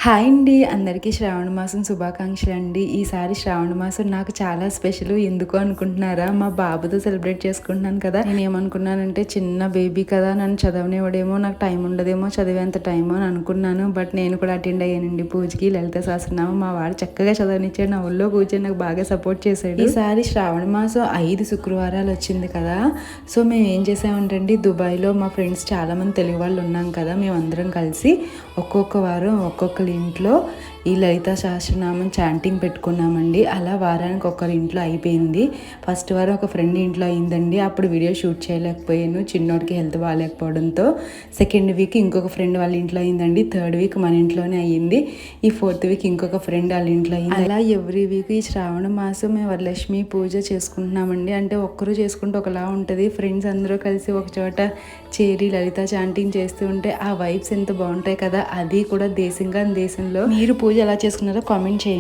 Hi అండి, అందరికీ శ్రావణ మాసం శుభాకాంక్షలు అండి. ఈసారి శ్రావణ మాసం నాకు చాలా స్పెషల్. ఎందుకు అనుకుంటున్నారా? మా బాబుతో సెలబ్రేట్ చేసుకుంటున్నాను కదా. నేను ఏమనుకున్నానంటే చిన్న బేబీ కదా, నన్ను చదవనివ్వడేమో, నాకు టైం ఉండదేమో, చదివేంత టైమో అని అనుకున్నాను. బట్ నేను కూడా అటెండ్ అయ్యానండి పూజకి. లలిత సహస్రనామం మా వాడు చక్కగా చదవనిచ్చాడు, నా ఒళ్ళో కూర్చొని నాకు బాగా సపోర్ట్ చేశాడు. ఈసారి శ్రావణ మాసం 5 శుక్రవారాలు వచ్చింది కదా. సో మేము ఏం చేసామంటే దుబాయ్లో మా ఫ్రెండ్స్ చాలామంది తెలుగు వాళ్ళు ఉన్నాం కదా, మేమందరం కలిసి ఒక్కొక్క వారం ఒక్కొక్క ఇంట్లో ఈ లలిత సహస్రనామం చాంటింగ్ పెట్టుకున్నామండి. అలా వారానికి ఒకరి ఇంట్లో అయిపోయింది. ఫస్ట్ వారం ఒక ఫ్రెండ్ ఇంట్లో అయిందండి, అప్పుడు వీడియో షూట్ చేయలేకపోయాను, చిన్నోడికి హెల్త్ బాగాలేకపోవడంతో. సెకండ్ వీక్ ఇంకొక ఫ్రెండ్ వాళ్ళ ఇంట్లో అయిందండి. థర్డ్ వీక్ మన ఇంట్లోనే అయ్యింది. ఈ ఫోర్త్ వీక్ ఇంకొక ఫ్రెండ్ వాళ్ళ ఇంట్లో అయింది. అలా ఎవ్రీ వీక్ ఈ శ్రావణ మాసం మేము వరలక్ష్మి పూజ చేసుకుంటున్నామండి. అంటే ఒక్కరు చేసుకుంటే ఒకలా ఉంటుంది, ఫ్రెండ్స్ అందరూ కలిసి ఒక చోట చేరి లలిత చాంటింగ్ చేస్తూ ఉంటే ఆ వైబ్స్ ఎంత బాగుంటాయి కదా. అది కూడా దేశంగా దేశంలో. మీరు పూజ ఎలా చేసుకున్నారో కామెంట్ చేయండి.